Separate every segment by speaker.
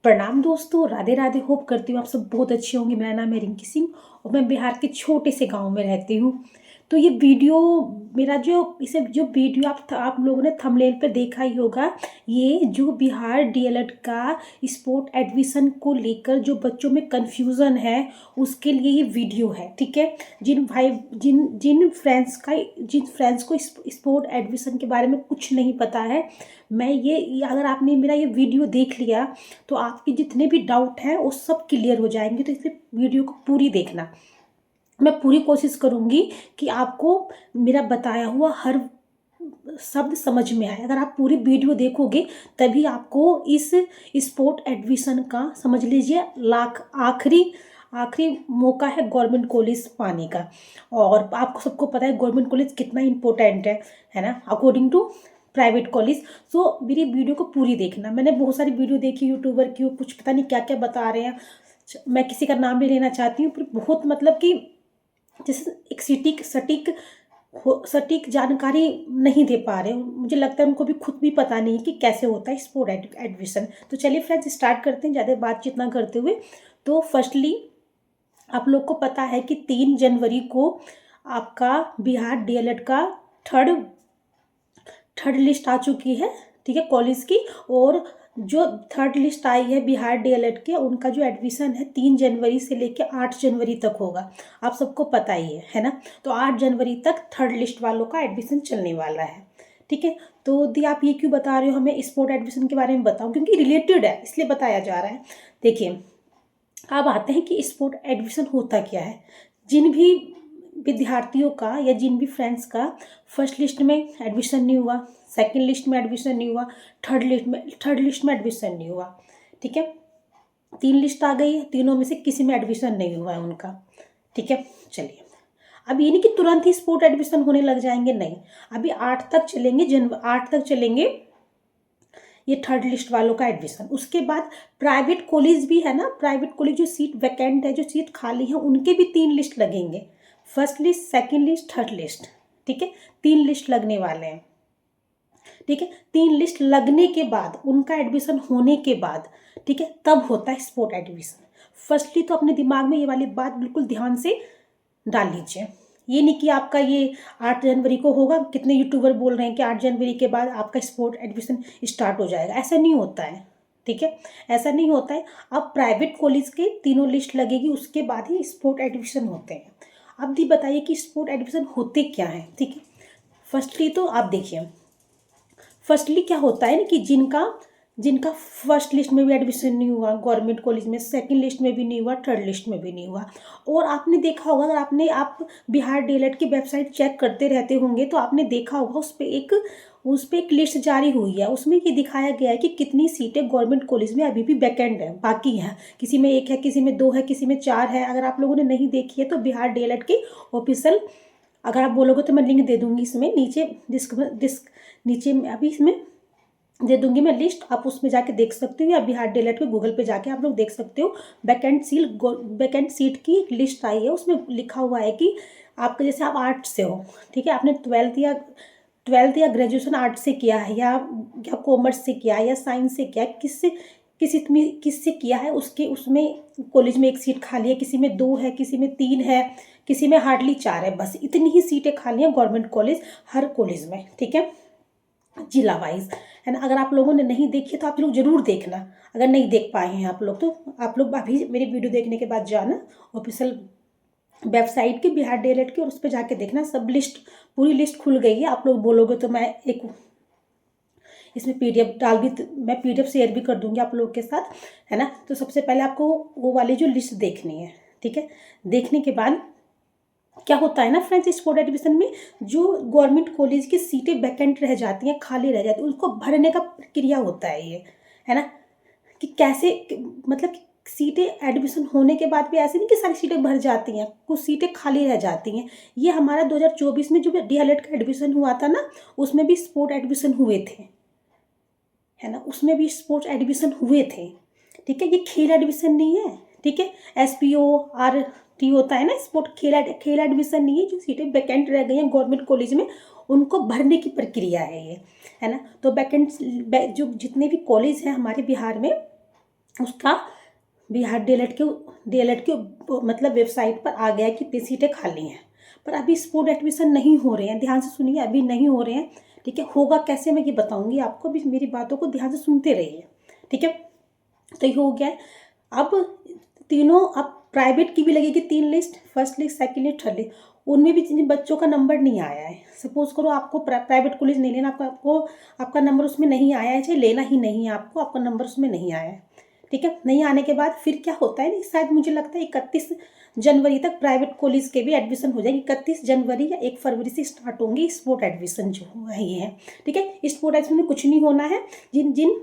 Speaker 1: प्रणाम दोस्तों, राधे राधे। होप करती हूँ आप सब बहुत अच्छे होंगे। मेरा नाम है रिंकी सिंह और मैं बिहार के छोटे से गांव में रहती हूँ। तो ये वीडियो मेरा जो इसे जो वीडियो आप लोगों ने थंबनेल पे देखा ही होगा। ये जो बिहार डीएलएड का स्पोर्ट एडमिशन को लेकर जो बच्चों में कन्फ्यूज़न है उसके लिए ये वीडियो है। ठीक है। जिन फ्रेंड्स को स्पोर्ट एडमिशन के बारे में कुछ नहीं पता है, मैं ये अगर आपने मेरा ये वीडियो देख लिया तो आपके जितने भी डाउट हैं वो सब क्लियर हो जाएंगे। तो इसलिए वीडियो को पूरी देखना। मैं पूरी कोशिश करूँगी कि आपको मेरा बताया हुआ हर शब्द समझ में आए। अगर आप पूरी वीडियो देखोगे तभी आपको इस स्पोर्ट एडमिशन का समझ लीजिए लाख आखिरी आखिरी मौका है गवर्नमेंट कॉलेज पाने का। और आपको सबको पता है गवर्नमेंट कॉलेज कितना इम्पोर्टेंट है ना, अकॉर्डिंग टू प्राइवेट कॉलेज। सो मेरी वीडियो को पूरी देखना। मैंने बहुत सारी वीडियो देखी यूट्यूबर की, कुछ पता नहीं क्या क्या बता रहे हैं। मैं किसी का नाम नहीं लेना चाहती हूँ, पर बहुत मतलब कि जैसे एक सटीक जानकारी नहीं दे पा रहे। मुझे लगता है उनको भी खुद भी पता नहीं कि कैसे होता है स्पोर्ट एडमिशन। तो चलिए फ्रेंड्स स्टार्ट करते हैं ज़्यादा बातचीत ना करते हुए। तो फर्स्टली आप लोग को पता है कि 3 जनवरी को आपका बिहार डीएलएड का थर्ड थर्ड लिस्ट आ चुकी है। ठीक है, कॉलेज की। और जो थर्ड लिस्ट आई है बिहार डीएलएड के, उनका जो एडमिशन है 3 जनवरी से लेकर 8 जनवरी तक होगा। आप सबको पता ही है ना। तो 8 जनवरी तक थर्ड लिस्ट वालों का एडमिशन चलने वाला है। ठीक है। तो दी आप ये क्यों बता रहे हो हमें स्पोर्ट एडमिशन के बारे में बताओ, क्योंकि रिलेटेड है इसलिए बताया जा रहा है। देखिए, अब आते हैं कि स्पोर्ट एडमिशन होता क्या है। जिन भी विद्यार्थियों का या जिन भी फ्रेंड्स का फर्स्ट लिस्ट में एडमिशन नहीं हुआ, सेकंड लिस्ट में एडमिशन नहीं हुआ, थर्ड लिस्ट में एडमिशन नहीं हुआ। ठीक है। 3 लिस्ट आ गई है, तीनों में से किसी में एडमिशन नहीं हुआ है उनका। ठीक है। चलिए, अब ये नहीं कि तुरंत ही स्पोर्ट एडमिशन होने लग जाएंगे, नहीं। अभी 8 तक चलेंगे, 8 तक चलेंगे ये थर्ड लिस्ट वालों का एडमिशन। उसके बाद प्राइवेट कॉलेज भी है ना, प्राइवेट कॉलेज जो सीट वैकेंट है, जो सीट खाली है, उनके भी 3 लिस्ट लगेंगे। First list, second list, third list. ठीक है, 3 लिस्ट लगने वाले हैं। ठीक है, 3 लिस्ट लगने के बाद उनका एडमिशन होने के बाद, ठीक है, तब होता है स्पोर्ट एडमिशन। फर्स्टली तो अपने दिमाग में ये वाली बात बिल्कुल ध्यान से डाल लीजिए। ये नहीं कि आपका ये 8 जनवरी को होगा। कितने यूट्यूबर बोल रहे हैं कि 8 जनवरी के बाद आपका स्पोर्ट एडमिशन स्टार्ट हो जाएगा। ऐसा नहीं होता है। ठीक है, ऐसा नहीं होता है। अब प्राइवेट कॉलेज के तीनों लिस्ट लगेगी, उसके बाद ही स्पोर्ट एडमिशन होते हैं। अब दी बताइए कि स्पोर्ट एडमिशन होते क्या हैं। ठीक है, फर्स्टली तो आप देखिए, फर्स्टली क्या होता है ना कि जिनका जिनका फर्स्ट लिस्ट में भी एडमिशन नहीं हुआ गवर्नमेंट कॉलेज में, सेकंड लिस्ट में भी नहीं हुआ, थर्ड लिस्ट में भी नहीं हुआ। और आपने देखा होगा, अगर आप बिहार डीएलएड की वेबसाइट चेक करते रहते होंगे तो आपने देखा होगा उस पर एक लिस्ट जारी हुई है। उसमें ये दिखाया गया है कि कितनी सीटें गवर्नमेंट कॉलेज में अभी भी वैकेंट है, बाकी हैं। किसी में 1 है, किसी में 2 है, किसी में 4 है। अगर आप लोगों ने नहीं देखी है तो बिहार डीएलएड की ऑफिशियल, अगर आप बोलोगे तो मैं लिंक दे दूंगी इसमें नीचे, डिस्क नीचे अभी इसमें दे दूंगी मैं लिस्ट। आप उसमें जाके देख सकते हो, या बिहार डीएलएड के गूगल पे जाके आप लोग देख सकते हो। वैकेंट सीट की एक लिस्ट आई है, उसमें लिखा हुआ है कि आपके जैसे आप आर्ट से हो, ठीक है, आपने ट्वेल्थ या ग्रेजुएशन आर्ट से किया है, या कॉमर्स से किया है, या साइंस से किया है, किससे किया है, उसके उसमें कॉलेज में एक सीट खाली है, किसी में 2 है, किसी में 3 है, किसी में हार्डली 4 है। बस इतनी ही सीटें खाली हैं गवर्नमेंट कॉलेज, हर कॉलेज में। ठीक है, जिला वाइज, है ना। अगर आप लोगों ने नहीं देखी तो आप लोग जरूर देखना। अगर नहीं देख पाए हैं आप लोग, तो आप लोग अभी मेरी वीडियो देखने के बाद जाना ऑफिशियल वेबसाइट की बिहार डीएलएड की, और उस पर जाके देखना। सब लिस्ट, पूरी लिस्ट खुल गई है। आप लोग बोलोगे तो मैं एक इसमें पीडीएफ मैं पीडीएफ शेयर भी कर दूंगी आप लोग के साथ, है ना। तो सबसे पहले आपको वो वाली जो लिस्ट देखनी है। ठीक है, देखने के बाद क्या होता है ना फ्रेंड्स, स्पोर्ट एडमिशन में जो गवर्नमेंट कॉलेज की सीटें वैकेंट रह जाती हैं, खाली रह जाती हैं, उसको भरने का प्रक्रिया होता है ये, है ना। कि कैसे, मतलब सीटें एडमिशन होने के बाद भी ऐसे नहीं कि सारी सीटें भर जाती हैं, कुछ सीटें खाली रह जाती हैं। ये हमारा 2024 में जो डीएलएड का एडमिशन हुआ था ना, उसमें भी स्पोर्ट एडमिशन हुए थे, है ना। उसमें भी स्पोर्ट्स एडमिशन हुए थे। ठीक है, ये खेल एडमिशन नहीं है। ठीक है, SPORT होता है ना, खेल एडमिशन नहीं है। जो सीटें वैकेंट रह गई हैं गवर्नमेंट कॉलेज में, उनको भरने की प्रक्रिया है ये, है ना। तो वैकेंट जो जितने भी कॉलेज हैं हमारे बिहार में, उसका बिहार डीएलएड के मतलब वेबसाइट पर आ गया है कि इतनी सीटें खाली हैं। पर अभी स्पोर्ट एडमिशन नहीं हो रहे हैं, ध्यान से सुनिए, अभी नहीं हो रहे हैं। ठीक है, होगा कैसे मैं ये बताऊंगी आपको, अभी मेरी बातों को ध्यान से सुनते रहिए। ठीक है, तो ये हो गया है। अब तीनों, अब प्राइवेट की भी लगेगी 3 list, first list, second list, third list. उनमें भी जिन बच्चों का नंबर नहीं आया है, सपोज करो आपको प्राइवेट कॉलेज नहीं लेना, आपका नंबर उसमें नहीं आया है, चाहे लेना ही नहीं है आपको, आपका नंबर उसमें नहीं आया है। ठीक है, नहीं आने के बाद फिर क्या होता है, शायद मुझे लगता है 31 जनवरी तक प्राइवेट कॉलेज के भी एडमिशन हो जाएगी। 31 जनवरी या 1 फरवरी से स्टार्ट होंगी स्पोर्ट एडमिशन जो है ये है। ठीक है, स्पोर्ट एडमिशन में कुछ नहीं होना है। जिन जिन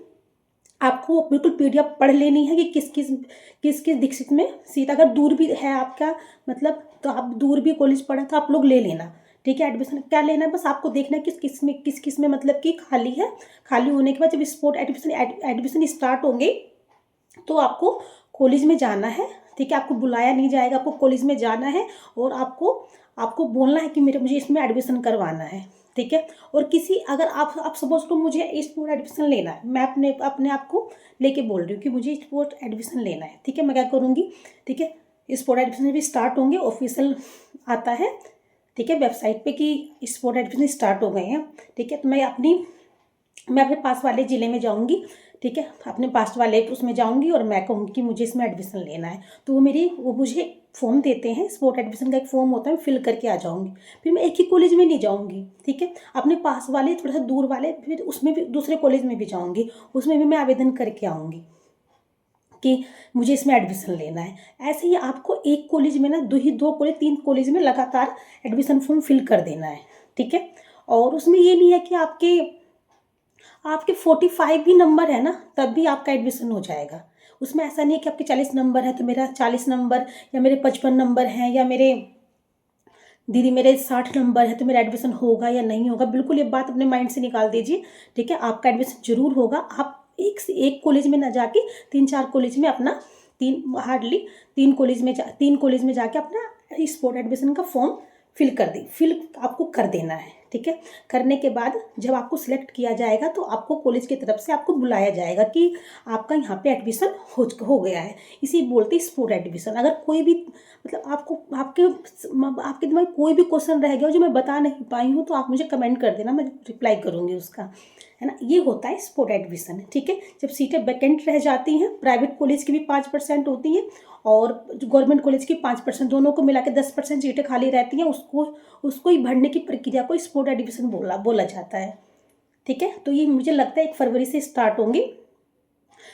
Speaker 1: आपको बिल्कुल पीडीएफ पढ़ लेनी है कि किस डिस्ट्रिक्ट में सीट, अगर दूर भी है आपका मतलब, तो आप दूर भी कॉलेज पढ़ा तो आप लोग ले लेना। ठीक है, एडमिशन क्या लेना है, बस आपको देखना है किस में मतलब कि खाली है। खाली होने के बाद जब स्पोर्ट एडमिशन स्टार्ट होंगे तो आपको कॉलेज में जाना है। ठीक है, आपको बुलाया नहीं जाएगा, आपको कॉलेज में जाना है और आपको आपको बोलना है कि मुझे इसमें एडमिशन करवाना है। ठीक है, और किसी अगर आप सपोज को मुझे स्पोर्ट एडमिशन लेना है, मैं अपने आप को लेके बोल रही हूँ कि मुझे स्पोर्ट एडमिशन लेना है। ठीक है, मैं क्या करूँगी, ठीक है, स्पोर्ट एडमिशन भी स्टार्ट होंगे, ऑफिशियल आता है। ठीक है, वेबसाइट पे कि स्पोर्ट एडमिशन स्टार्ट हो गए हैं। ठीक है, तो मैं अपने पास वाले ज़िले में जाऊँगी। ठीक है, अपने पास वाले उसमें जाऊँगी और मैं कहूँगी कि मुझे इसमें एडमिशन लेना है, तो वो मुझे फॉर्म देते हैं, स्पोर्ट एडमिशन का एक फॉर्म होता है, फिल करके आ जाऊँगी। फिर मैं एक ही कॉलेज में नहीं जाऊँगी। ठीक है, अपने पास वाले थोड़ा सा दूर वाले, फिर उसमें भी दूसरे कॉलेज में भी जाऊँगी, उसमें भी मैं आवेदन करके आऊँगी कि मुझे इसमें एडमिशन लेना है। ऐसे ही आपको एक कॉलेज में ना दो कॉलेज 3 कॉलेज में लगातार एडमिशन फॉर्म फिल कर देना है। ठीक है, और उसमें ये नहीं है कि आपके आपके 45 भी नंबर है ना तब भी आपका एडमिशन हो जाएगा। उसमें ऐसा नहीं है कि आपके 40 नंबर है तो मेरा 40 नंबर, या मेरे 55 नंबर हैं, या मेरे 60 नंबर है तो मेरा एडमिशन होगा या नहीं होगा। बिल्कुल ये बात अपने माइंड से निकाल दीजिए। ठीक है, आपका एडमिशन जरूर होगा। आप एक से एक कॉलेज में ना जाके 3-4 कॉलेज में अपना तीन कॉलेज में जाके अपना स्पोर्ट एडमिशन का फॉर्म फिल आपको कर देना है। ठीक है, करने के बाद जब आपको सिलेक्ट किया जाएगा तो आपको कॉलेज की तरफ से आपको बुलाया जाएगा कि आपका यहाँ पे एडमिशन हो गया है। इसी बोलते स्पोर्ट एडमिशन। अगर कोई भी मतलब आपके दिमाग में कोई भी क्वेश्चन रह गया हो जो मैं बता नहीं पाई हूँ तो आप मुझे कमेंट कर देना, मैं रिप्लाई करूँगी उसका, है ना। ये होता है स्पोर्ट एडमिशन। ठीक है, जब सीटें वैकेंट रह जाती हैं, प्राइवेट कॉलेज की भी 5% होती हैं और गवर्नमेंट कॉलेज की 5%, दोनों को मिला के 10% सीटें खाली रहती हैं, उसको ही भरने की प्रक्रिया को स्पोर्ट एडमिशन बोला जाता है। ठीक है, तो ये मुझे लगता है 1 फरवरी से स्टार्ट होंगी।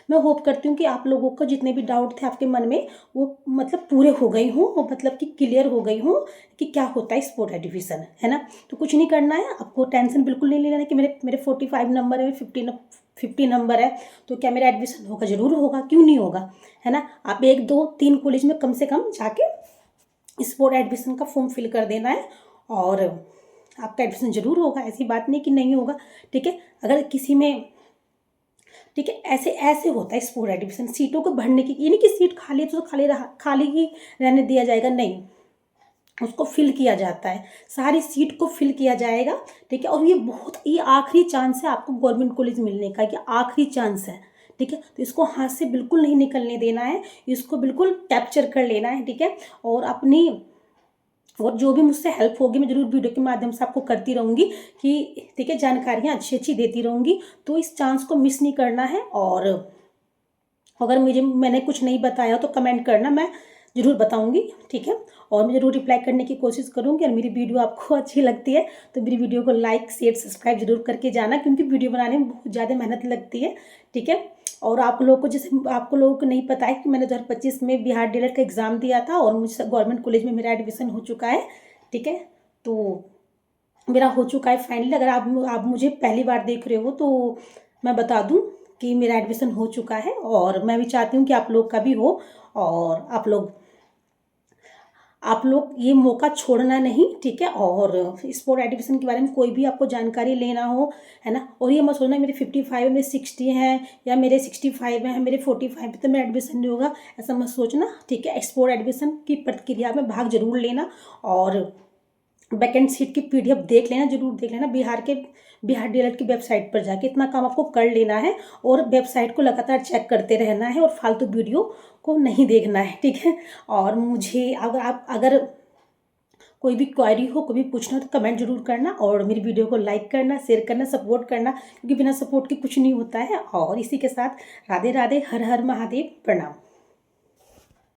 Speaker 1: मैं होप करती हूँ कि आप लोगों को जितने भी डाउट थे आपके मन में वो मतलब पूरे हो गई हों, वो मतलब कि क्लियर हो गई हों कि क्या होता है स्पोर्ट एडमिशन, है ना। तो कुछ नहीं करना है आपको, टेंशन बिल्कुल नहीं लेना है कि मेरे 45 नंबर है, 50 नंबर है तो क्या मेरा एडमिशन होगा, ज़रूर होगा, क्यों नहीं होगा, है ना। आप 1-2-3 कॉलेज में कम से कम जाके स्पोर्ट एडमिशन का फॉर्म फिल कर देना है और आपका एडमिशन ज़रूर होगा, ऐसी बात नहीं कि नहीं होगा। ठीक है, अगर किसी में, ठीक है, ऐसे ऐसे होता है स्पोर्ट एडमिशन, सीटों को भरने की, ये नहीं कि सीट खाली है तो खाली ही रहने दिया जाएगा, नहीं, उसको फिल किया जाता है, सारी सीट को फिल किया जाएगा। ठीक है, और ये आखिरी चांस है आपको गवर्नमेंट कॉलेज मिलने का, ये आखिरी चांस है। ठीक है, तो इसको हाथ से बिल्कुल नहीं निकलने देना है, इसको बिल्कुल कैप्चर कर लेना है। ठीक है, और जो भी मुझसे हेल्प होगी मैं जरूर वीडियो के माध्यम से आपको करती रहूँगी कि ठीक है, जानकारियाँ अच्छी अच्छी देती रहूँगी, तो इस चांस को मिस नहीं करना है। और अगर मैंने कुछ नहीं बताया तो कमेंट करना, मैं ज़रूर बताऊँगी। ठीक है, और मैं ज़रूर रिप्लाई करने की कोशिश करूँगी। और मेरी वीडियो आपको अच्छी लगती है तो मेरी वीडियो को लाइक शेयर सब्सक्राइब जरूर करके जाना, क्योंकि वीडियो बनाने में बहुत ज़्यादा मेहनत लगती है। ठीक है, और आप लोगों को नहीं पता है कि मैंने 2025 में बिहार डीएलएड का एग्ज़ाम दिया था और मुझे गवर्नमेंट कॉलेज में मेरा एडमिशन हो चुका है। ठीक है, तो मेरा हो चुका है फाइनली। अगर आप मुझे पहली बार देख रहे हो तो मैं बता दूं कि मेरा एडमिशन हो चुका है और मैं भी चाहती हूँ कि आप लोग का भी हो। और आप लोग ये मौका छोड़ना नहीं। ठीक है, और स्पोर्ट एडमिशन के बारे में कोई भी आपको जानकारी लेना हो, है ना, और ये मत सोचना मेरे 55 है, मेरे 60 हैं, या मेरे 65 हैं, मेरे 45 तो मेरा एडमिशन नहीं होगा, ऐसा मत सोचना। ठीक है, स्पोर्ट एडमिशन की प्रक्रिया में भाग जरूर लेना और वैकेंट सीट की पीडीएफ देख लेना, जरूर देख लेना। बिहार डीएलएड की वेबसाइट पर जाके इतना काम आपको कर लेना है और वेबसाइट को लगातार चेक करते रहना है और फालतू वीडियो को नहीं देखना है, ठीक है। और मुझे अगर कोई भी क्वारी हो, कोई भी पूछना हो तो कमेंट जरूर करना और मेरी वीडियो को लाइक करना, शेयर करना, सपोर्ट करना, क्योंकि बिना सपोर्ट के कुछ नहीं होता है। और इसी के साथ राधे राधे, हर हर महादेव, प्रणाम।